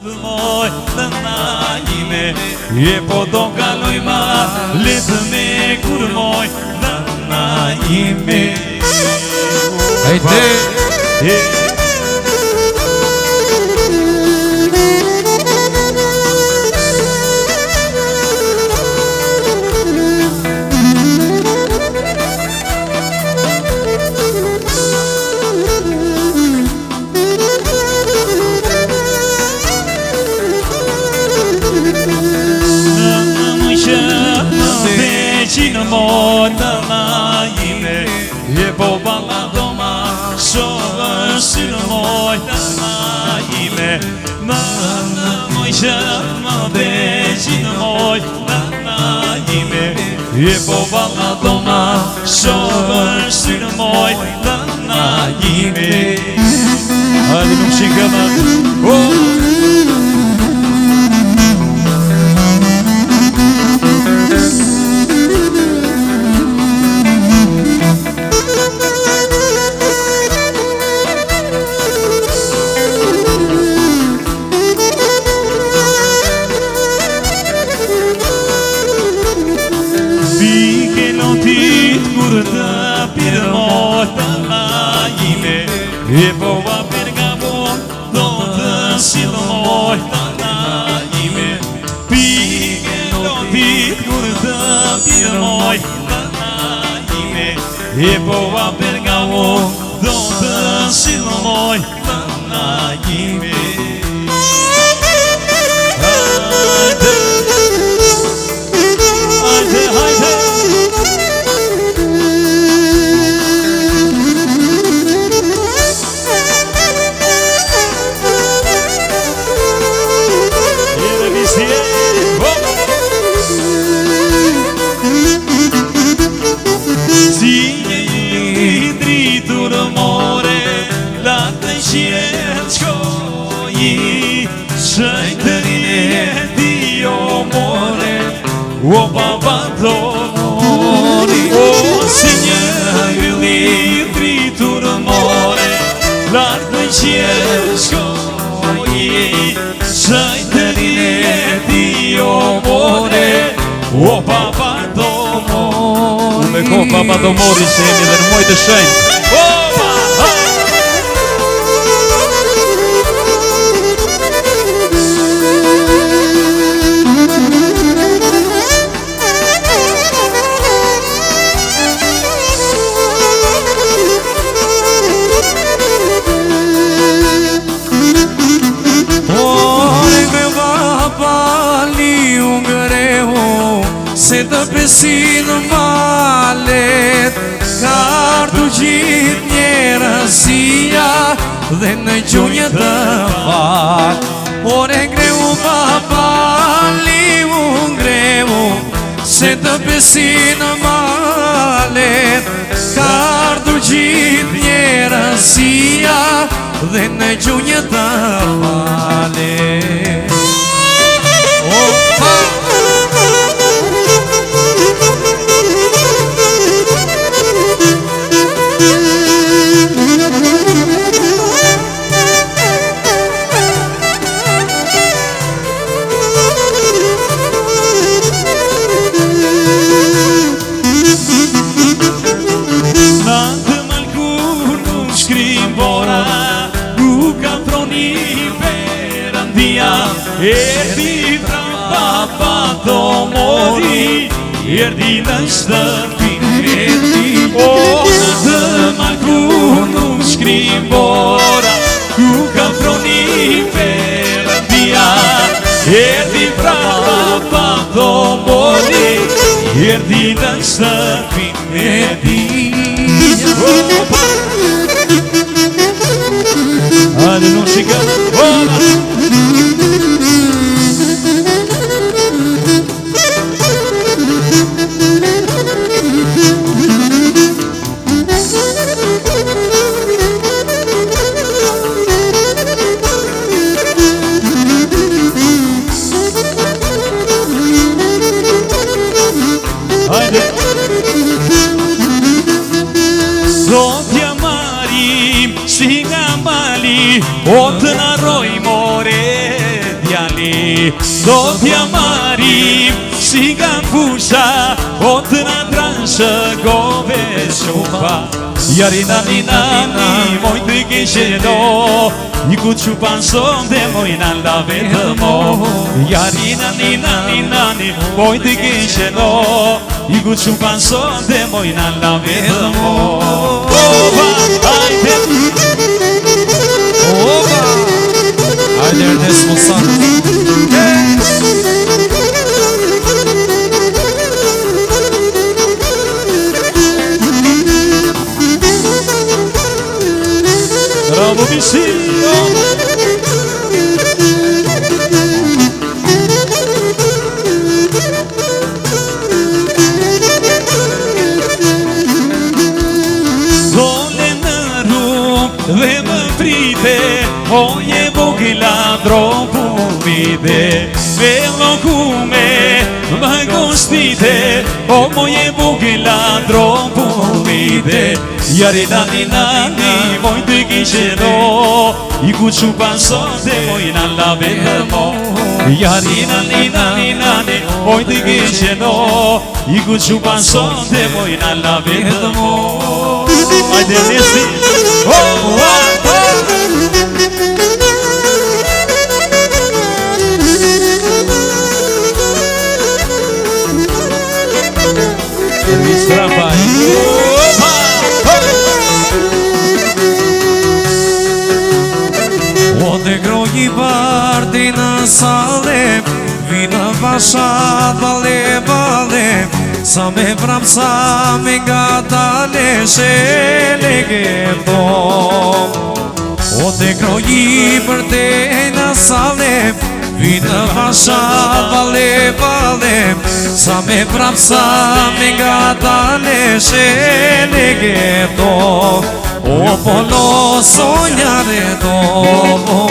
Moj të najime, je po do kaloj ma, letë me kur moj të najime. Hajde! Në moj të najime, je po balla doma, shovë si në moj të najime. Në moj që më veqi në moj të najime, je po balla doma, shovë si në moj të najime. Hajde nuk shikëma, e po va pergamon, do të silë moj të najime. Pike lotit kur të pire moj të najime, e po va pergamon, do të silë moj të najime. Hajde, hajde! O baba do mori, o si një ylli dritur more, lartë në qjerë shkoji, shajtërin e ti o more, o baba do mori. Me ko baba do mori se jemi dhe në moj të shenjë. Se të besin malet, ka ardhur gjithë njerëzia dhe në gjunjë të fat. Ore ngreu babali u ngreu, se të besin malet, ka ardhur gjithë njerëzia dhe në gjunjë të falet. Erdi pra baba do mori, erdi në shtëpin e ti. O në të malku nuk shkrim bora, ku ka froni perëndia. Erdi pra baba do mori, erdi në shtëpin e ti. Hajde nuk shikëm, Zotja marim, si nga mali, o të naroj more, mari, do t'ja marim, si nga fusha, o të në transhë gove shupa. Jari nani nani, moj të kisheno, i ku qupan som dhe moj në lave të mo. Jari nani nani nani, moj të kisheno, i ku qupan som dhe moj në lave të mo. Hajde! Oba! Hajde Ernest Monsanto. Bravo Vicino! Dole në rrugë dhe më prite, oje vogla dropu vide. Velo kume më gostite, o moje vogla dropu vide. Jari nani nani, moj të kisheno, i ku qupan sote moj në lave të mo. Jari nani nani nani, moj të kisheno, i ku qupan sote moj në lave të mo. Ajde nesti, Elvis Trapaj. O të groji bardi në sale, vina vasha bale bale, sa me vrap sa me nga dale shele gëto. O të groji bardi në sale, vina vasha bale bale, sa me vrap sa me nga dale shele gëto. O polo sognare dopo.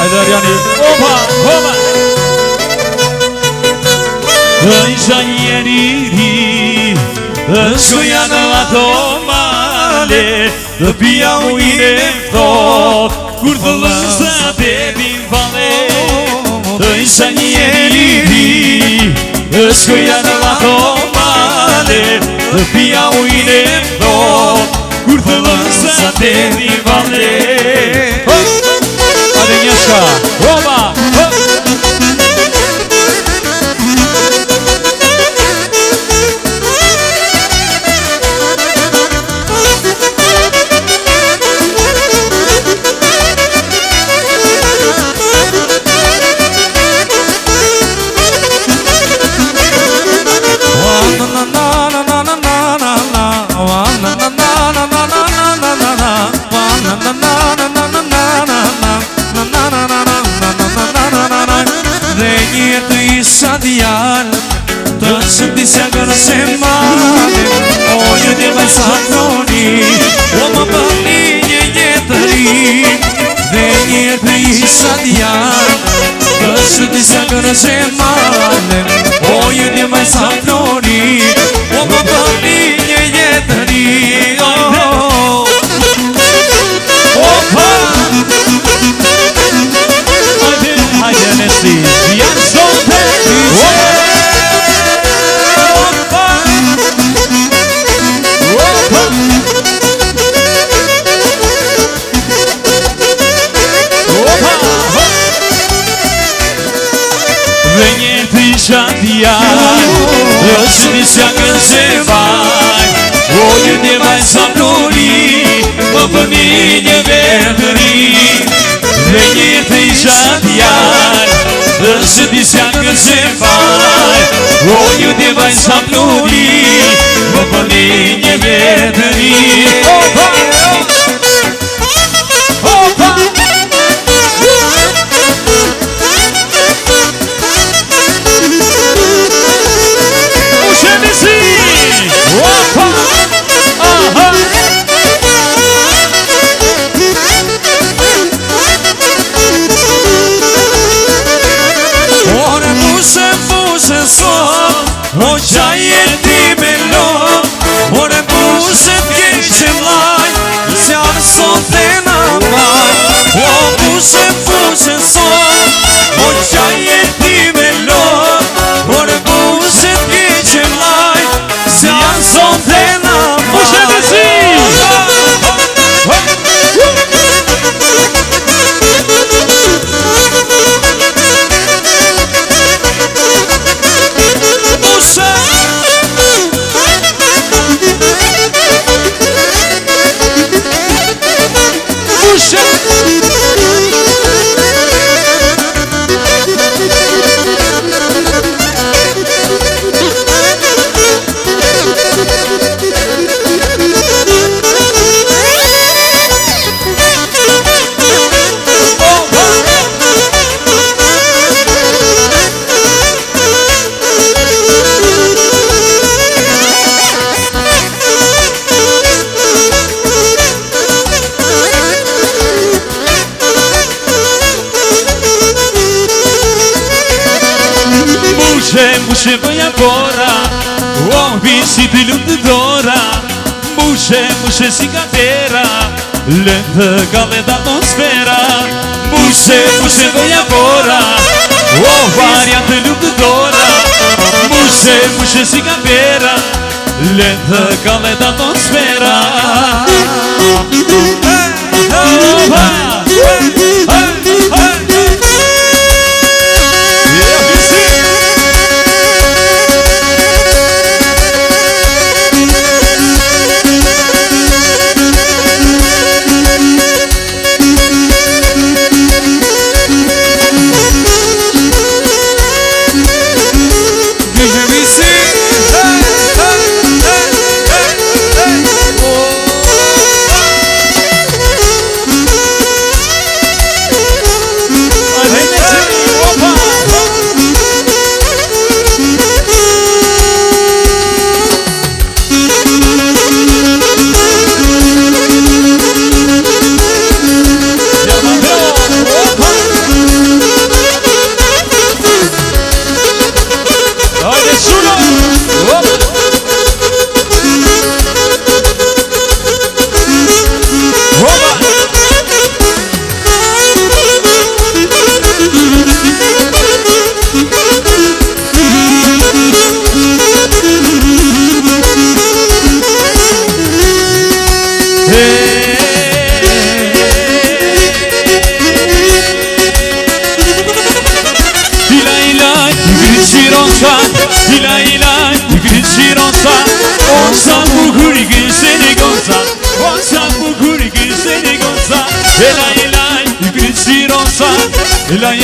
ajde Arjani, opa, opa. Isha njeriri, shkoja në ato male, dhe pia ujnë e thot, kur të lësa të bin vale. Isha njeriri, shkoja në ato male, dhe pia ujnë e thot, kur të lësa të bin vale. Ade Njeshka, opa, dhe një të isha djallë, të shumë disja gërë se male, o një një vaj sa kroni, o më bëni një jetëri. Dhe një të isha djallë, të shumë disja gërë se male, o një një vaj sa kroni, o më bëni një jetëri. ajde Nesti, janë sote. Dhe një të isha djallë, është disja kënë se vaj, o një një vaj sa pluri, më përni një vetëri. Dhe një të isha djallë, është disja kënë se vaj, o një një vaj sa pluri, më përni një vetëri. Opa! Opa! Opa! Aha! Ore bushe bushe sot, o qaj e ti me lo, ore bushe t'kesh se son O qaje ti me lor Por bushe t'ke që mlaj Se janë son të na Bushe të si Bushe bëja pora O visi të lutë dora Bushe si katera Lëndë kallet atmosfera Bushe bëja pora O varja të lutë dora Bushe si katera Lëndë kallet atmosfera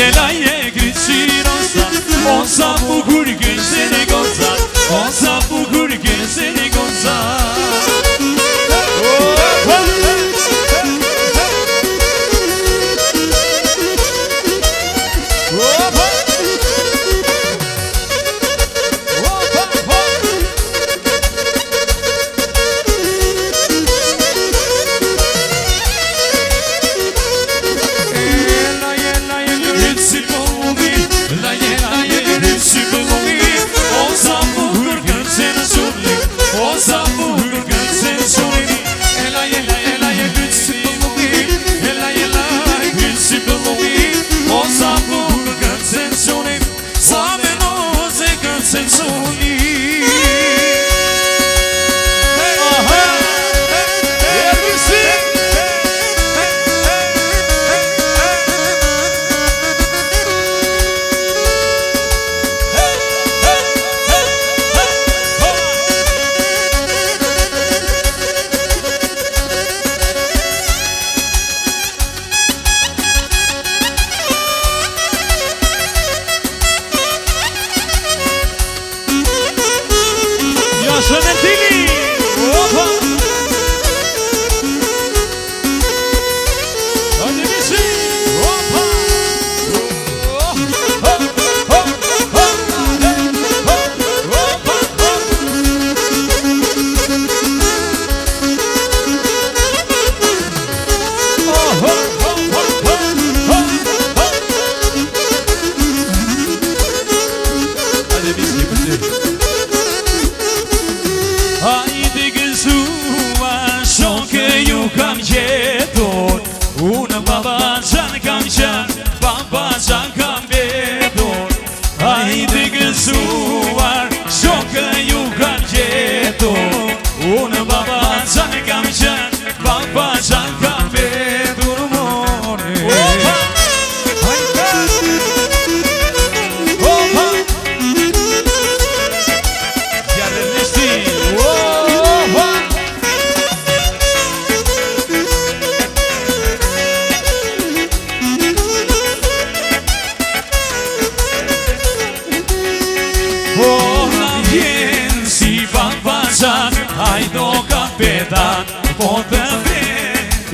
Elaj, grisi rosa O sa bukur gëse në goza O sa bukur gëse në goza Super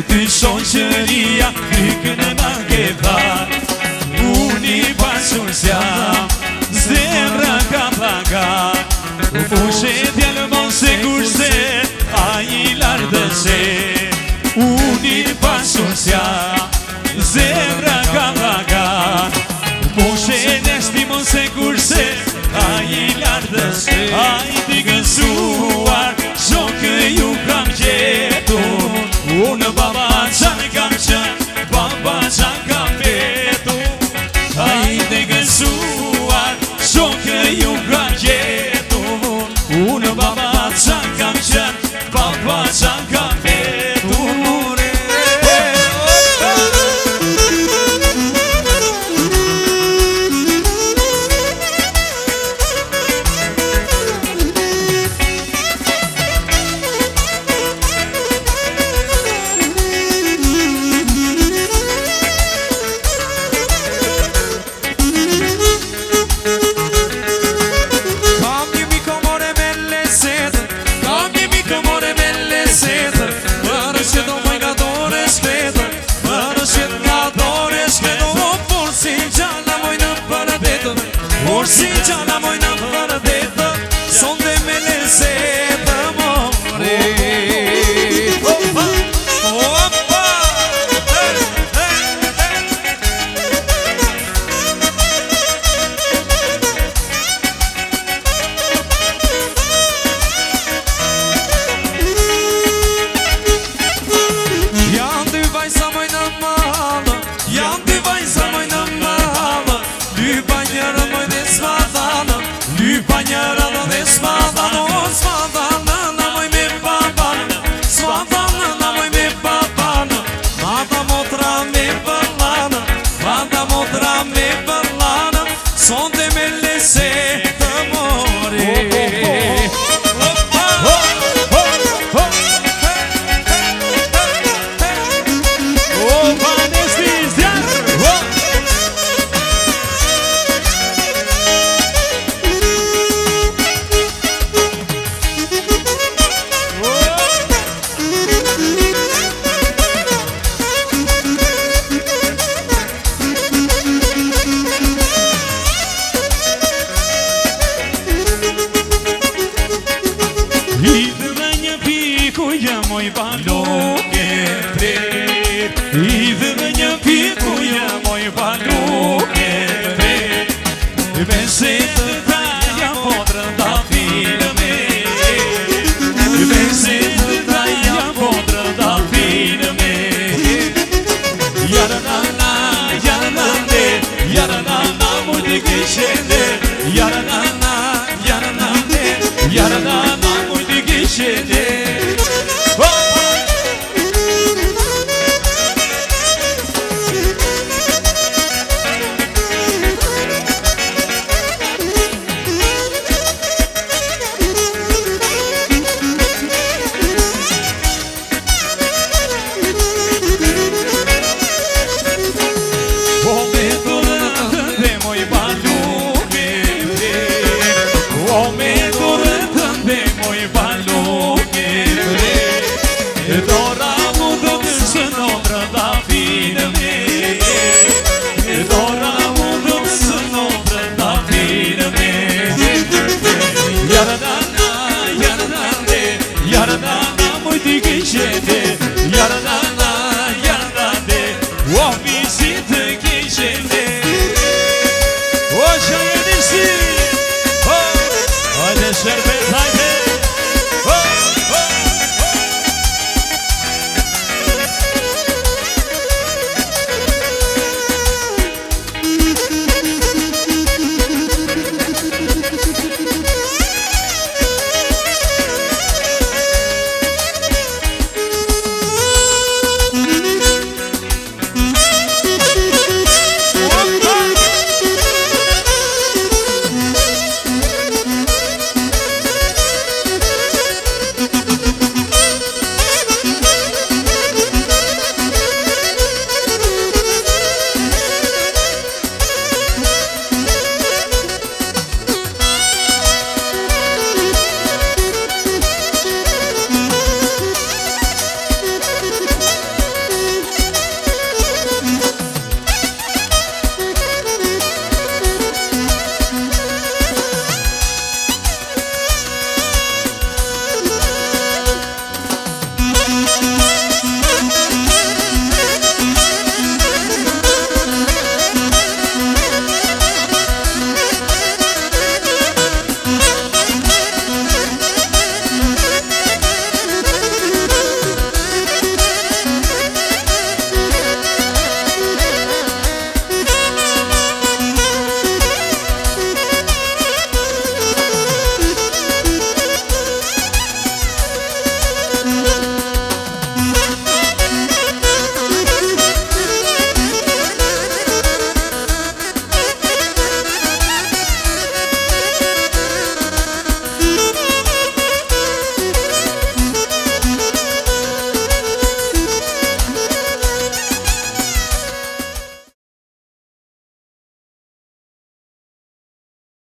ty shoqëria, frikën e ma ke dhar. Unë I pasur s'jam, zemra ka pagar. Fushe t'jallë mon se kurse, a I lardëse. Unë I pasur s'jam, zemra ka pagar. Fushe t'jallë se kurse, a I lardëse. A I t'i gënsuar, shokë ju kam gjetur. Unë baba qanë kam qënë, baba qanë kam betur. A I t'i gënsuar, shokë ju kam gjetur. Unë baba qanë kam qënë, baba qanë kam betur. Si gjana mojna për detë, sonde me lezetë more. Janë dy vajza mojna malë, janë dy vajza mojna malë, dy banjërë mojnë Lypa njëra dhe s'madana, s'madana moj me babana, s'madana moj me babana. Mada motra me bërlana, mada motra me bërlana, sonde me lese të more. Idhë me një piku jë moj baluk e tret. Idhë me një piku jë moj baluk